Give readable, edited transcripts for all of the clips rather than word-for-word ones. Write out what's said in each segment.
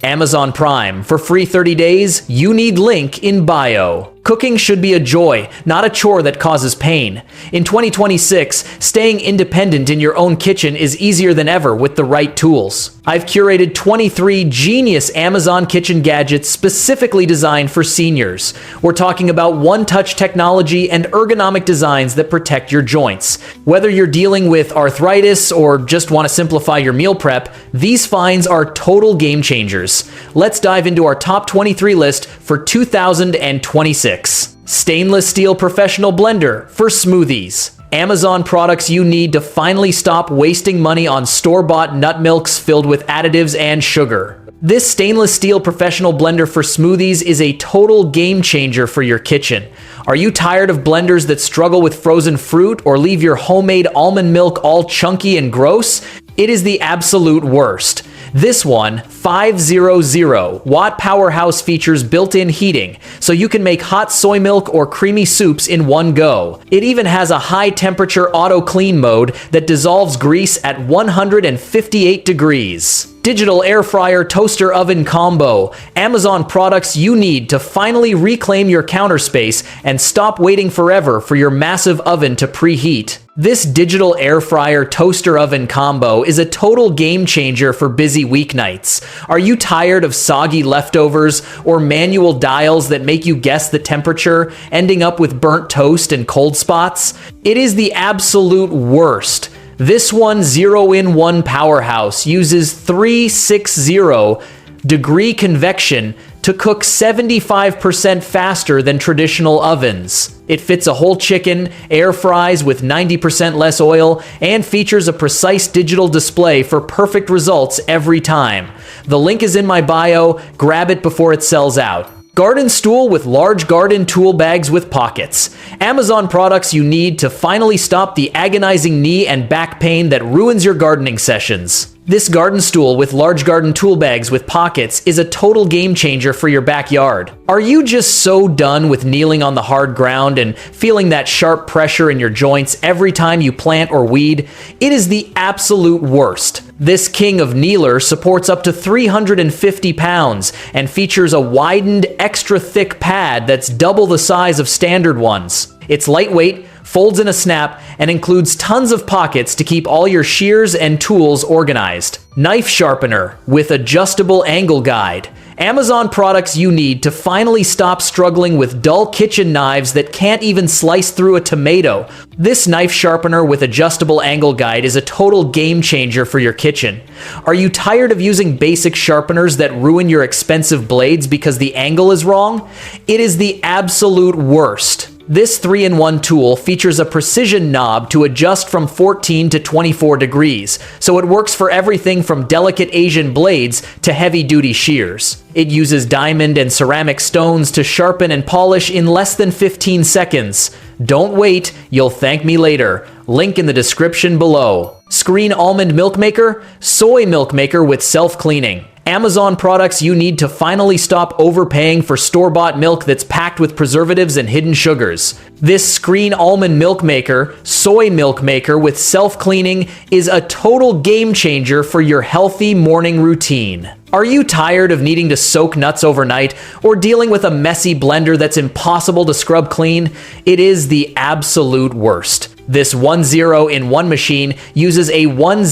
Amazon Prime. For free 30 days, you need link in bio. Cooking should be a joy, not a chore that causes pain. In 2026, staying independent in your own kitchen is easier than ever with the right tools. I've curated 23 genius Amazon kitchen gadgets specifically designed for seniors. We're talking about one-touch technology and ergonomic designs that protect your joints. Whether you're dealing with arthritis or just want to simplify your meal prep, these finds are total game changers. Let's dive into our top 23 list for 2026. Stainless steel professional blender for smoothies. Amazon products you need to finally stop wasting money on store-bought nut milks filled with additives and sugar. This stainless steel professional blender for smoothies is a total game changer for your kitchen. Are you tired of blenders that struggle with frozen fruit or leave your homemade almond milk all chunky and gross? It is the absolute worst. This one, 500-watt powerhouse, features built-in heating, so you can make hot soy milk or creamy soups in one go. It even has a high-temperature auto-clean mode that dissolves grease at 158 degrees. Digital air fryer toaster oven combo. Amazon products you need to finally reclaim your counter space and stop waiting forever for your massive oven to preheat. This digital air fryer toaster oven combo is a total game changer for busy weeknights. Are you tired of soggy leftovers or manual dials that make you guess the temperature, ending up with burnt toast and cold spots? It is the absolute worst. This one 0-in-1 powerhouse uses 360-degree convection to cook 75% faster than traditional ovens. It fits a whole chicken, air fries with 90% less oil, and features a precise digital display for perfect results every time. The link is in my bio. Grab it before it sells out. Garden stool with large garden tool bags with pockets. Amazon products you need to finally stop the agonizing knee and back pain that ruins your gardening sessions. This garden stool with large garden tool bags with pockets is a total game changer for your backyard. Are you just so done with kneeling on the hard ground and feeling that sharp pressure in your joints every time you plant or weed? It is the absolute worst. This king of kneeler supports up to 350 pounds and features a widened, extra thick pad that's double the size of standard ones. It's lightweight, folds in a snap, and includes tons of pockets to keep all your shears and tools organized. Knife sharpener with adjustable angle guide. Amazon products you need to finally stop struggling with dull kitchen knives that can't even slice through a tomato. This knife sharpener with adjustable angle guide is a total game changer for your kitchen. Are you tired of using basic sharpeners that ruin your expensive blades because the angle is wrong? It is the absolute worst. This 3-in-1 tool features a precision knob to adjust from 14 to 24 degrees, so it works for everything from delicate Asian blades to heavy-duty shears. It uses diamond and ceramic stones to sharpen and polish in less than 15 seconds. Don't wait, you'll thank me later. Link in the description below. Screen almond milk maker, soy milk maker with self-cleaning. Amazon products you need to finally stop overpaying for store-bought milk that's packed with preservatives and hidden sugars. This screen almond milk maker, soy milk maker with self-cleaning is a total game changer for your healthy morning routine. Are you tired of needing to soak nuts overnight or dealing with a messy blender that's impossible to scrub clean? It is the absolute worst. This 10-in-1 machine uses a 10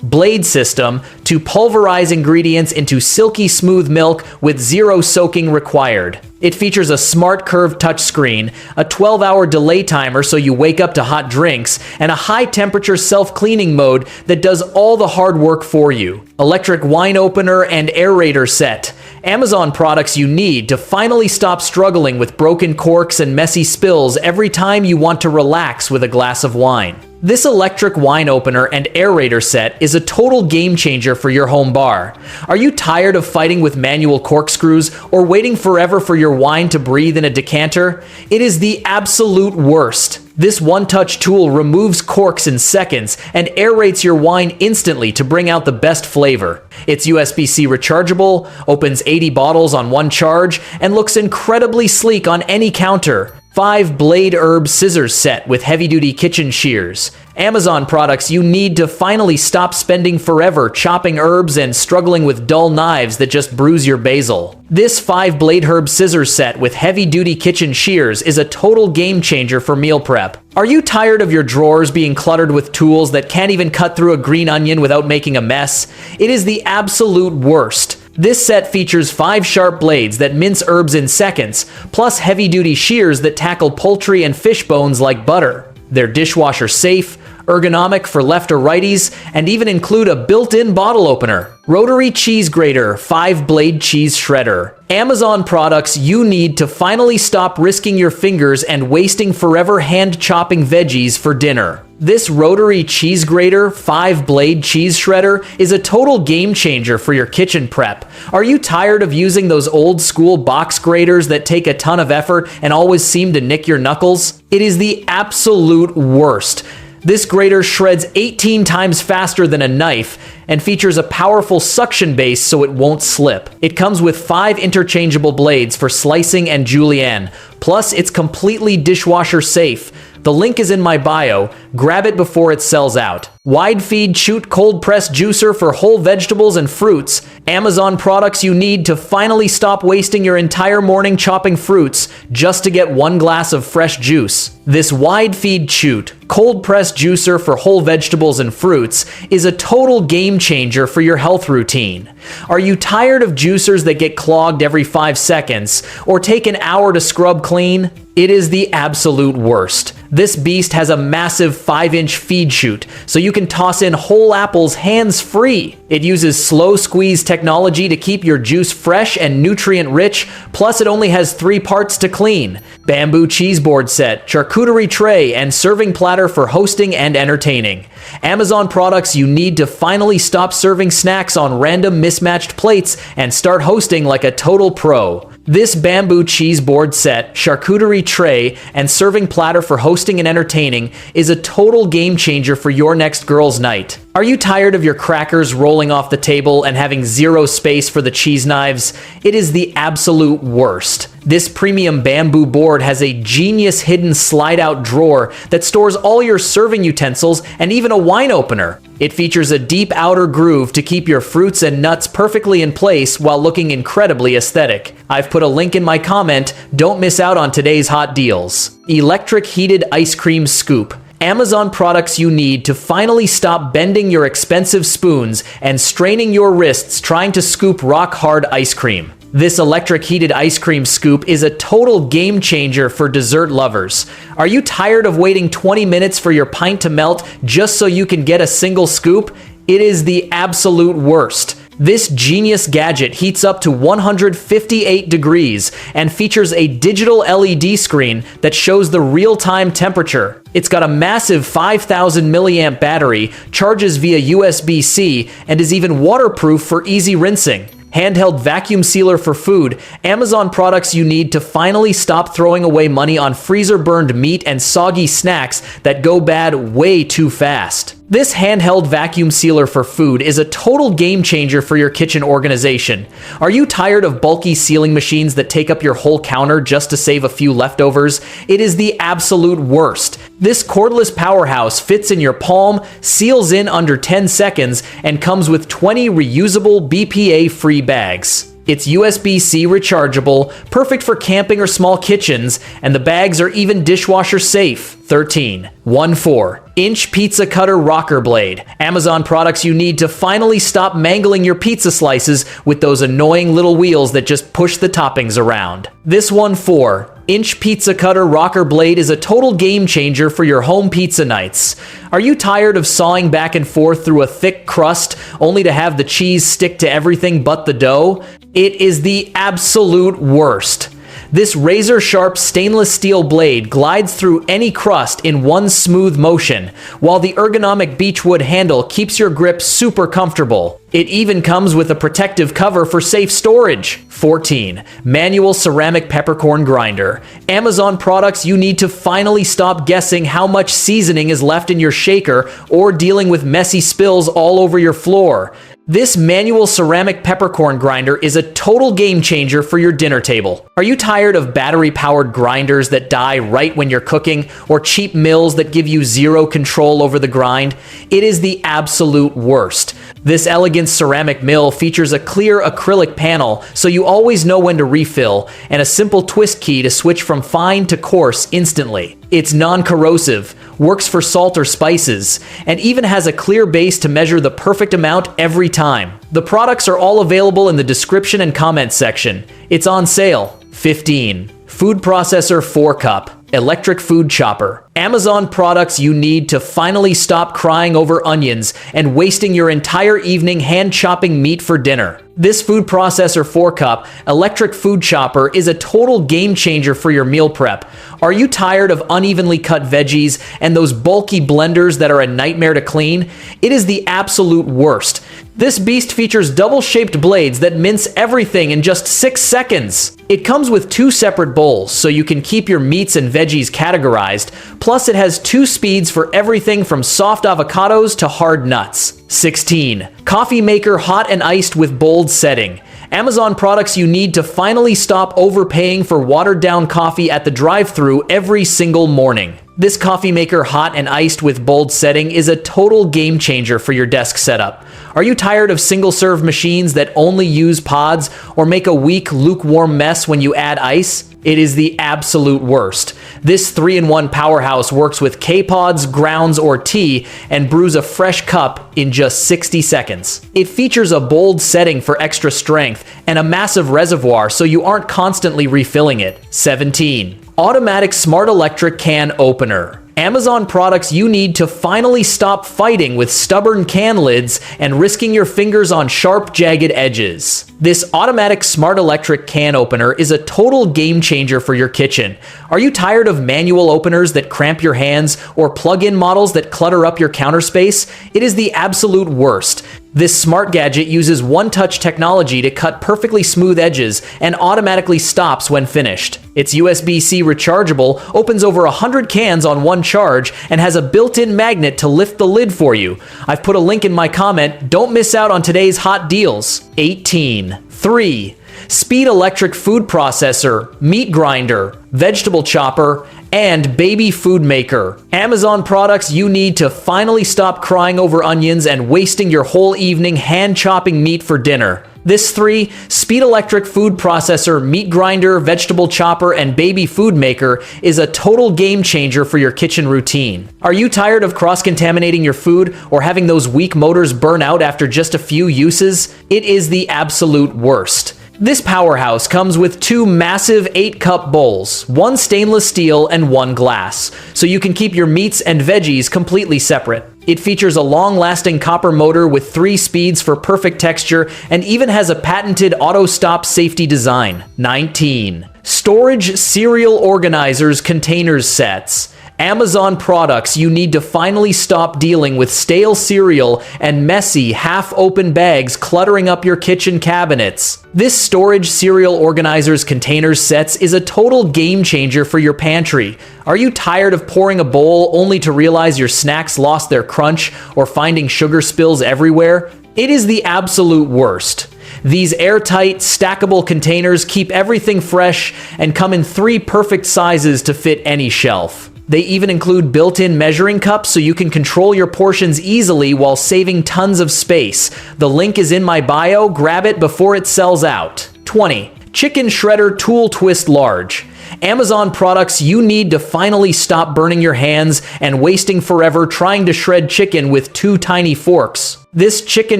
blade system to pulverize ingredients into silky smooth milk with zero soaking required. It features a smart curved touchscreen, a 12-hour delay timer so you wake up to hot drinks, and a high-temperature self-cleaning mode that does all the hard work for you. Electric wine opener and aerator set. Amazon products you need to finally stop struggling with broken corks and messy spills every time you want to relax with a glass of wine. This electric wine opener and aerator set is a total game changer for your home bar. Are you tired of fighting with manual corkscrews or waiting forever for your wine to breathe in a decanter? It is the absolute worst. This one-touch tool removes corks in seconds and aerates your wine instantly to bring out the best flavor. It's USB-C rechargeable, opens 80 bottles on one charge, and looks incredibly sleek on any counter. 5-blade herb scissors set with heavy-duty kitchen shears. Amazon products you need to finally stop spending forever chopping herbs and struggling with dull knives that just bruise your basil. This 5-blade herb scissors set with heavy-duty kitchen shears is a total game changer for meal prep. Are you tired of your drawers being cluttered with tools that can't even cut through a green onion without making a mess? It is the absolute worst. This set features 5 sharp blades that mince herbs in seconds, plus heavy-duty shears that tackle poultry and fish bones like butter. They're dishwasher safe, ergonomic for left or righties, and even include a built-in bottle opener. Rotary cheese grater, 5-blade cheese shredder. Amazon products you need to finally stop risking your fingers and wasting forever hand-chopping veggies for dinner. This rotary cheese grater, 5-blade cheese shredder, is a total game changer for your kitchen prep. Are you tired of using those old school box graters that take a ton of effort and always seem to nick your knuckles? It is the absolute worst. This grater shreds 18 times faster than a knife and features a powerful suction base so it won't slip. It comes with 5 interchangeable blades for slicing and julienne, plus it's completely dishwasher safe. The link is in my bio. Grab it before it sells out. Wide feed chute cold press juicer for whole vegetables and fruits. Amazon products you need to finally stop wasting your entire morning chopping fruits just to get 1 glass of fresh juice. This wide feed chute cold press juicer for whole vegetables and fruits is a total game changer for your health routine. Are you tired of juicers that get clogged every 5 seconds or take an hour to scrub clean? It is the absolute worst. This beast has a massive 5-inch feed chute, so you can toss in whole apples hands-free. It uses slow squeeze technology to keep your juice fresh and nutrient-rich, plus it only has 3 parts to clean. Bamboo cheese board set, charcuterie tray, and serving platter for hosting and entertaining. Amazon products you need to finally stop serving snacks on random mismatched plates and start hosting like a total pro. This bamboo cheese board set, charcuterie tray, and serving platter for hosting and entertaining is a total game changer for your next girls' night. Are you tired of your crackers rolling off the table and having 0 space for the cheese knives? It is the absolute worst. This premium bamboo board has a genius hidden slide-out drawer that stores all your serving utensils and even a wine opener. It features a deep outer groove to keep your fruits and nuts perfectly in place while looking incredibly aesthetic. I've put a link in my comment. Don't miss out on today's hot deals. Electric heated ice cream scoop. Amazon products you need to finally stop bending your expensive spoons and straining your wrists trying to scoop rock-hard ice cream. This electric heated ice cream scoop is a total game changer for dessert lovers. Are you tired of waiting 20 minutes for your pint to melt just so you can get a single scoop? It is the absolute worst. This genius gadget heats up to 158 degrees and features a digital LED screen that shows the real-time temperature. It's got a massive 5,000 milliamp battery, charges via USB-C, and is even waterproof for easy rinsing. Handheld vacuum sealer for food. Amazon products you need to finally stop throwing away money on freezer-burned meat and soggy snacks that go bad way too fast. This handheld vacuum sealer for food is a total game changer for your kitchen organization. Are you tired of bulky sealing machines that take up your whole counter just to save a few leftovers? It is the absolute worst. This cordless powerhouse fits in your palm, seals in under 10 seconds, and comes with 20 reusable BPA-free bags. It's USB-C rechargeable, perfect for camping or small kitchens, and the bags are even dishwasher safe. 13. 1/4-inch pizza cutter rocker blade. Amazon products you need to finally stop mangling your pizza slices with those annoying little wheels that just push the toppings around. This 1/4-inch pizza cutter rocker blade is a total game changer for your home pizza nights. Are you tired of sawing back and forth through a thick crust only to have the cheese stick to everything but the dough? It is the absolute worst. This razor-sharp stainless steel blade glides through any crust in one smooth motion, while the ergonomic beechwood handle keeps your grip super comfortable. It even comes with a protective cover for safe storage. 14. Manual ceramic peppercorn grinder. Amazon products you need to finally stop guessing how much seasoning is left in your shaker or dealing with messy spills all over your floor. This manual ceramic peppercorn grinder is a total game changer for your dinner table. Are you tired of battery-powered grinders that die right when you're cooking, or cheap mills that give you zero control over the grind? It is the absolute worst. This elegant ceramic mill features a clear acrylic panel, so you always know when to refill, and a simple twist key to switch from fine to coarse instantly. It's non-corrosive, works for salt or spices, and even has a clear base to measure the perfect amount every time. The products are all available in the description and comment section. It's on sale. 15. Food processor 4-cup. Electric food chopper. Amazon products you need to finally stop crying over onions and wasting your entire evening hand chopping meat for dinner. This food processor 4-cup electric food chopper is a total game changer for your meal prep. Are you tired of unevenly cut veggies and those bulky blenders that are a nightmare to clean? It is the absolute worst. This beast features double-shaped blades that mince everything in just 6 seconds. It comes with 2 separate bowls, so you can keep your meats and veggies categorized. Plus, it has 2 speeds for everything from soft avocados to hard nuts. 16. Coffee maker hot and iced with bold setting. Amazon products you need to finally stop overpaying for watered-down coffee at the drive-thru every single morning. This coffee maker hot and iced with bold setting is a total game changer for your desk setup. Are you tired of single-serve machines that only use pods or make a weak, lukewarm mess when you add ice? It is the absolute worst. This 3-in-1 powerhouse works with K-pods, grounds, or tea and brews a fresh cup in just 60 seconds. It features a bold setting for extra strength and a massive reservoir so you aren't constantly refilling it. 17. Automatic smart electric can opener. Amazon products you need to finally stop fighting with stubborn can lids and risking your fingers on sharp, jagged edges. This automatic smart electric can opener is a total game changer for your kitchen. Are you tired of manual openers that cramp your hands or plug-in models that clutter up your counter space? It is the absolute worst. This smart gadget uses one-touch technology to cut perfectly smooth edges and automatically stops when finished. It's USB-C rechargeable, opens over 100 cans on one charge, and has a built-in magnet to lift the lid for you. I've put a link in my comment. Don't miss out on today's hot deals. 18. 3. Speed electric food processor, meat grinder, vegetable chopper, and baby food maker. Amazon products you need to finally stop crying over onions and wasting your whole evening hand chopping meat for dinner. This 3 speed electric food processor, meat grinder, vegetable chopper, and baby food maker is a total game changer for your kitchen routine. Are you tired of cross-contaminating your food or having those weak motors burn out after just a few uses? It is the absolute worst. This powerhouse comes with 2 massive 8-cup bowls, 1 stainless steel and 1 glass, so you can keep your meats and veggies completely separate. It features a long-lasting copper motor with 3 speeds for perfect texture and even has a patented auto-stop safety design. 19. Storage cereal organizers containers sets. Amazon products you need to finally stop dealing with stale cereal and messy, half-open bags cluttering up your kitchen cabinets. This storage cereal organizers containers sets is a total game changer for your pantry. Are you tired of pouring a bowl only to realize your snacks lost their crunch or finding sugar spills everywhere? It is the absolute worst. These airtight, stackable containers keep everything fresh and come in 3 perfect sizes to fit any shelf. They even include built-in measuring cups so you can control your portions easily while saving tons of space. The link is in my bio. Grab it before it sells out. 20. Chicken Shredder Tool Twist Large. Amazon products you need to finally stop burning your hands and wasting forever trying to shred chicken with 2 tiny forks. This Chicken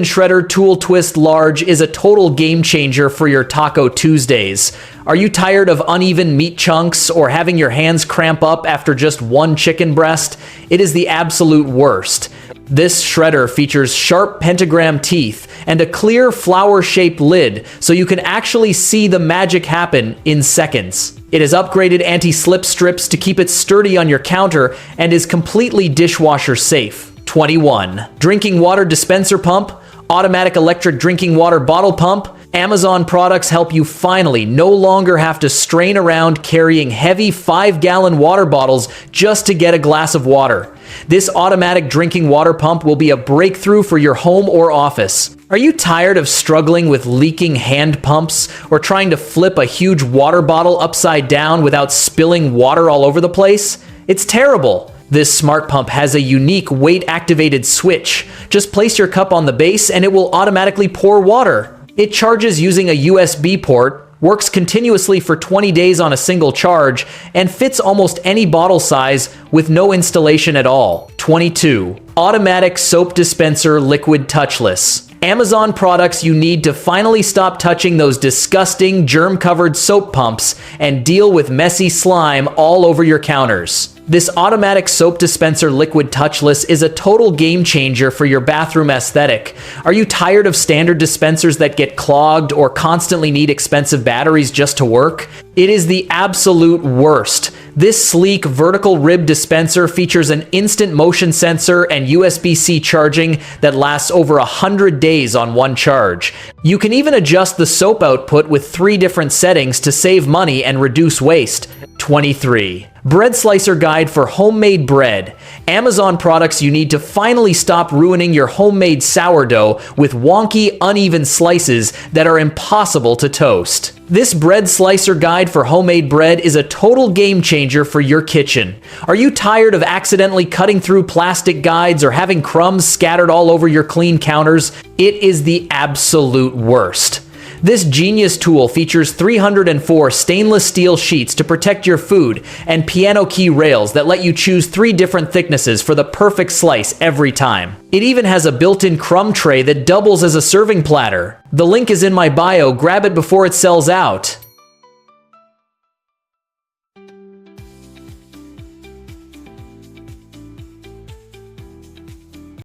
Shredder Tool Twist Large is a total game changer for your Taco Tuesdays. Are you tired of uneven meat chunks or having your hands cramp up after just 1 chicken breast? It is the absolute worst. This shredder features sharp pentagram teeth and a clear flower-shaped lid so you can actually see the magic happen in seconds. It has upgraded anti-slip strips to keep it sturdy on your counter and is completely dishwasher safe. 21. Drinking water dispenser pump, automatic electric drinking water bottle pump. Amazon products help you finally no longer have to strain around carrying heavy 5-gallon water bottles just to get a glass of water. This automatic drinking water pump will be a breakthrough for your home or office. Are you tired of struggling with leaking hand pumps or trying to flip a huge water bottle upside down without spilling water all over the place? It's terrible. This smart pump has a unique weight-activated switch. Just place your cup on the base and it will automatically pour water. It charges using a USB port, works continuously for 20 days on a single charge, and fits almost any bottle size with no installation at all. 22. Automatic soap dispenser liquid touchless. Amazon products you need to finally stop touching those disgusting germ-covered soap pumps and deal with messy slime all over your counters. This automatic soap dispenser liquid touchless is a total game changer for your bathroom aesthetic. Are you tired of standard dispensers that get clogged or constantly need expensive batteries just to work? It is the absolute worst. This sleek vertical rib dispenser features an instant motion sensor and USB-C charging that lasts over 100 days on one charge. You can even adjust the soap output with 3 different settings to save money and reduce waste. 23. Bread slicer guide for homemade bread. Amazon products you need to finally stop ruining your homemade sourdough with wonky, uneven slices that are impossible to toast. This bread slicer guide for homemade bread is a total game changer for your kitchen. Are you tired of accidentally cutting through plastic guides or having crumbs scattered all over your clean counters? It is the absolute worst. This genius tool features 304 stainless steel sheets to protect your food and piano key rails that let you choose 3 different thicknesses for the perfect slice every time. It even has a built-in crumb tray that doubles as a serving platter. The link is in my bio, grab it before it sells out.